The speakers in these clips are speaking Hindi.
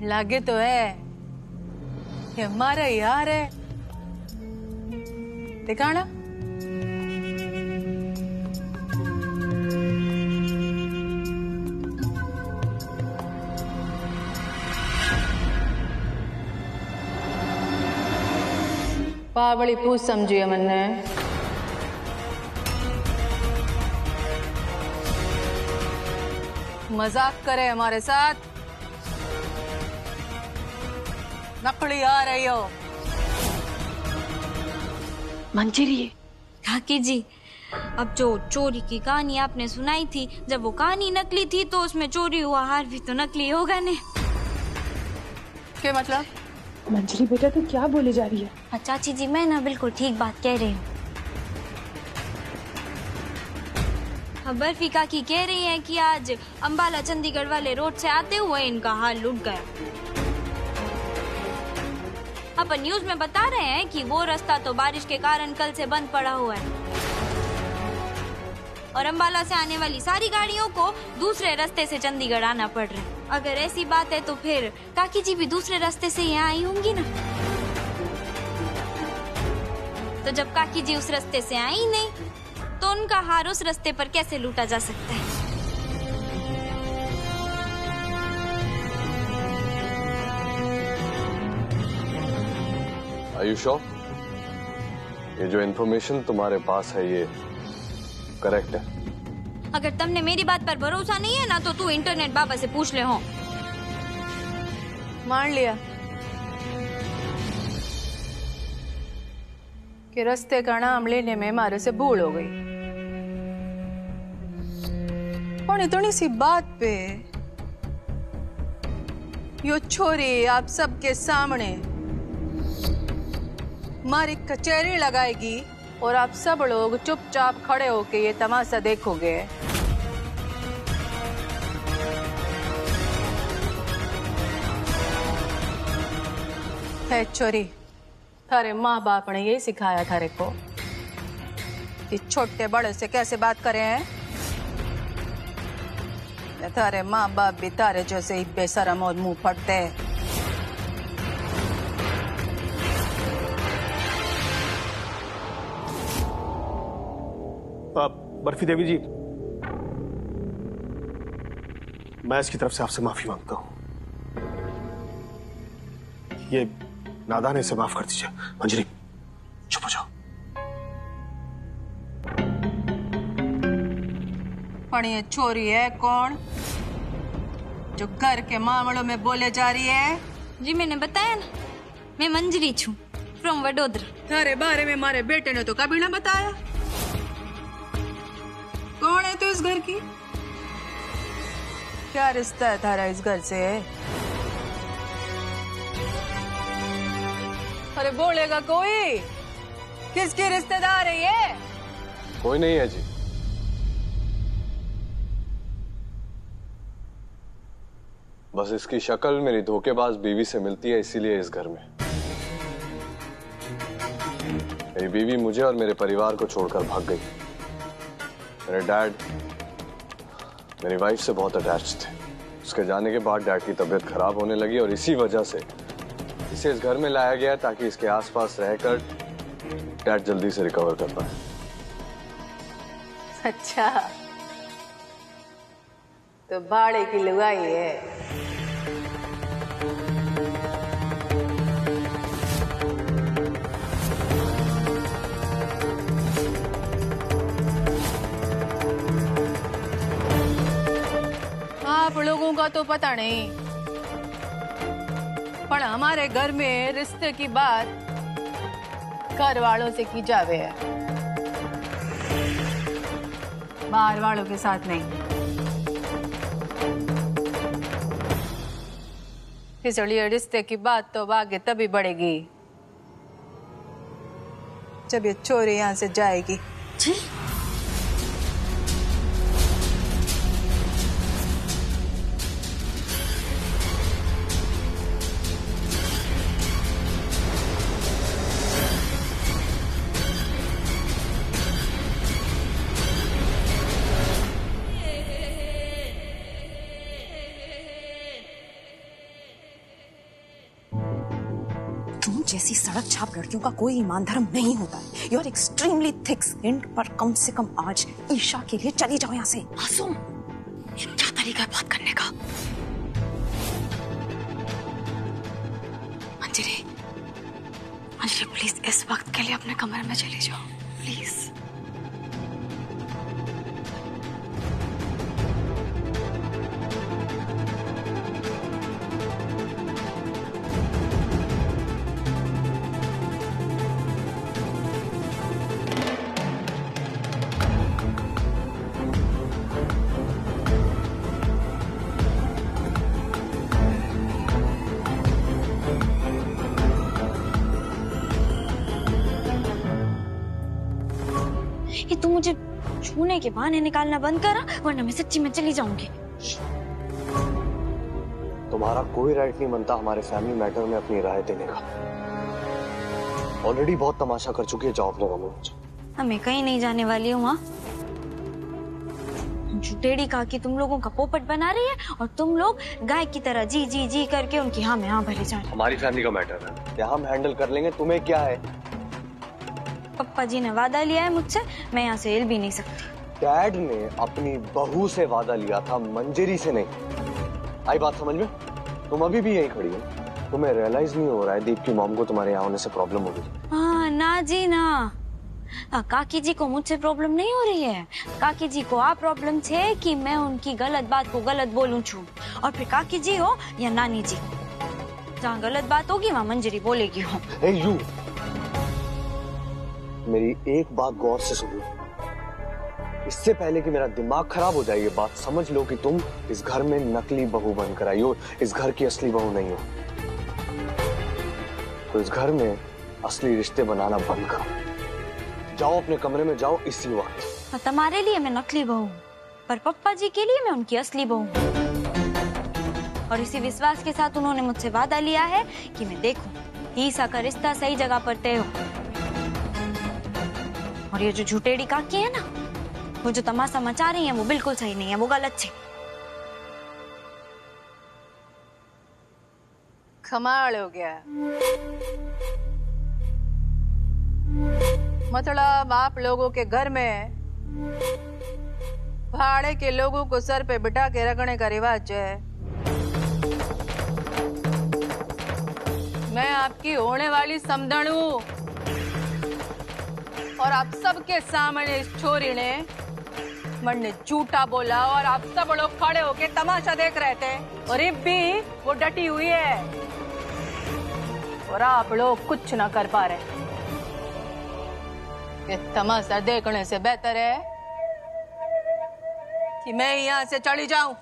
लागे तो है कि हमारा यार है। दिखाना पावड़ी पूछ समझिए मैंने। मजाक करे हमारे साथ, नकली आ रही हो। मंजरी काकी जी, अब जो चोरी की कहानी आपने सुनाई थी, जब वो कहानी नकली थी तो उसमें चोरी हुआ हार भी तो नकली होगा ने। क्या मतलब? मंजरी बेटा तू क्या बोले जा रही है? हाँ चाची जी, मैं ना बिल्कुल ठीक बात कह रही हूँ। बर्फी काकी कह रही हैं कि आज अंबाला चंडीगढ़ वाले रोड से आते हुए इनका हाल लुट गया। अपन न्यूज में बता रहे हैं कि वो रास्ता तो बारिश के कारण कल से बंद पड़ा हुआ है और अंबाला से आने वाली सारी गाड़ियों को दूसरे रास्ते से चंडीगढ़ आना पड़ रहा है। अगर ऐसी बात है तो फिर काकी जी भी दूसरे रास्ते से यहाँ आई होंगी ना। तो जब काकी जी उस रास्ते से आई नहीं तो उनका हार उस रास्ते पर कैसे लूटा जा सकता है? Are you sure? ये जो इन्फॉर्मेशन तुम्हारे पास है ये करेक्ट है? अगर तुमने मेरी बात पर भरोसा नहीं है ना तो तू इंटरनेट बाबा से पूछ ले। हो मान लिया कि रास्ते का नाम लेने में हमारे से भूल हो गई। और इतनी सी बात पे यो छोरी आप सबके सामने हमारी कचहरी लगाएगी और आप सब लोग चुपचाप खड़े होके ये तमाशा देखोगे। है छोरी, थारे माँ बाप ने यही सिखाया थारे को कि छोटे बड़े से कैसे बात करें हैं। थारे माँ बाप भी तारे जैसे ही बेशरम और मुंह फटते हैं। बर्फी देवी जी, मैं इसकी तरफ से आपसे माफी मांगता हूं। ये नादान है, इसे माफ कर दीजिए। मंजरी चुप हो जाओ। पर ये छोरी है कौन जो घर के मामलों में बोले जा रही है? जी मैंने बताया ना, मैं मंजरी छू फ्रॉम वडोदरा। थारे बारे में हमारे बेटे ने तो कभी ना बताया। कौन है तू इस घर की? क्या रिश्ता है थारा इस घर से? अरे बोलेगा कोई? किसके रिश्तेदार है ये? कोई नहीं है जी। बस इसकी शक्ल मेरी धोखेबाज बीवी से मिलती है, इसीलिए इस घर में। मेरी बीवी मुझे और मेरे परिवार को छोड़कर भाग गई। मेरे डैड मेरी वाइफ से बहुत अटैच थे। उसके जाने के बाद डैड की तबीयत खराब होने लगी और इसी वजह से इसे इस घर में लाया गया ताकि इसके आसपास रहकर डैड जल्दी से रिकवर कर पाए। अच्छा, तो भाड़े की लुगाई है। आप लोगों का तो पता नहीं, पर हमारे घर में रिश्ते की बात घर वालों से की जावे है, बाहर वालों के साथ नहीं। इसलिए रिश्ते की बात तो आगे तभी बढ़ेगी जब ये चोरी यहाँ से जाएगी। जी जैसी सड़क छाप लड़कियों का कोई ईमान धर्म नहीं होता है। You are extremely thick skinned, पर कम से कम आज ईशा के लिए चली जाओ यहाँ से। मासूम, ये क्या तरीका है बात करने का? अंजलि, अंजलि प्लीज इस वक्त के लिए अपने कमरे में चली जाओ प्लीज। ये तू मुझे छूने के बहाने निकालना बंद करा, वरना मैं सच्ची में चली जाऊंगी। तुम्हारा कोई राइट नहीं बनता हमारे फैमिली मैटर में अपनी राय देने का। ऑलरेडी बहुत तमाशा कर चुकी है, जाओ अपने कमरे में। हमें कहीं नहीं जाने वाली हूँ। वहाँ टेढ़ी काकी तुम लोगों का पोपट बना रही है और तुम लोग गाय की तरह जी जी जी करके उनकी हाँ में हाँ भरे जा रहे। हमारी फैमिली का मैटर है, यहाँ हम हैंडल कर लेंगे, तुम्हें क्या है? पप्पा जी ने वादा लिया है मुझसे, मैं यहाँ से हिल भी नहीं सकती। डैड ने अपनी बहू से वादा लिया था, मंजरी से नहीं। आई बात समझ में? तुम अभी भी यहीं खड़ी हो, तुम्हें रियलाइज नहीं हो रहा है दीप की मॉम को तुम्हारे यहाँ होने से प्रॉब्लम होगी। हाँ ना जी ना, काकी जी को मुझसे प्रॉब्लम नहीं हो रही है। काकी जी को आ प्रॉब्लम है कि मैं उनकी गलत बात को गलत बोलूं छू, और फिर काकी जी हो या नानी जी, जहाँ गलत बात होगी वहाँ मंजरी बोलेगी हो। हे यू, मेरी एक बात गौर से सुनो, इससे पहले कि मेरा दिमाग खराब हो जाए, ये बात समझ लो कि तुम इस घर में नकली बहू बनकर आई हो, इस घर की असली बहू नहीं हो। तो इस घर में असली रिश्ते बनाना बंद करो, जाओ अपने कमरे में जाओ इसी वक्त। तुम्हारे लिए मैं नकली बहू हूँ, पर पप्पा जी के लिए मैं उनकी असली बहू हूँ। और इसी विश्वास के साथ उन्होंने मुझसे वादा लिया है कि मैं देखूं ईसा का रिश्ता सही जगह पर तय हो। और ये जो झूठेड़ी काकी है ना, वो जो तमाशा मचा रही है वो बिल्कुल सही नहीं है, वो गलत है। कमाल हो गया। मतलब आप लोगों के घर में भाड़े के लोगों को सर पे बिठा के रखने का रिवाज है। मैं आपकी होने वाली समधन हूँ और आप सबके सामने इस छोरी ने मन ने झूठा बोला और आप सब लोग खड़े होके तमाशा देख रहे थे, और अब भी वो डटी हुई है और आप लोग कुछ ना कर पा रहे। ये तमाशा देखने से बेहतर है कि मैं यहाँ से चली जाऊं।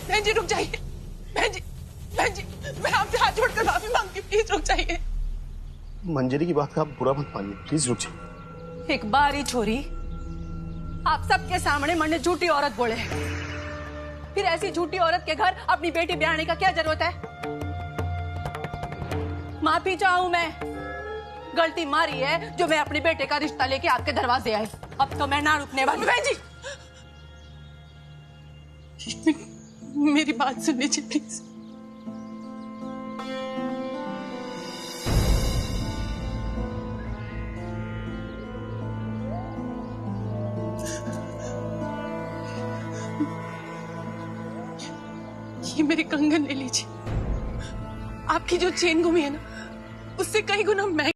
बहन जी रुक जाइए। बहन जी मैं आपसे हाथ जोड़कर माफी मांगती हूँ, प्लीज रुक जाइए। मंजरी की बात का आप बुरा मत मानिए, प्लीज रुक जाइए। एक बारी छोरी आप सबके सामने मन ने झूठी औरत बोले, फिर ऐसी झूठी औरत के घर अपनी बेटी ब्याहने का क्या जरूरत है? माफी चाहूं मैं, गलती मारी है जो मैं अपने बेटे का रिश्ता लेके आपके दरवाजे आई। अब तो मैं ना रुकने वाली। बहन जी मेरी बात सुन लीजिए प्लीज। ये मेरे कंगन ले लीजिए। आपकी जो चेन गुमी है ना, उससे कई गुना महंगी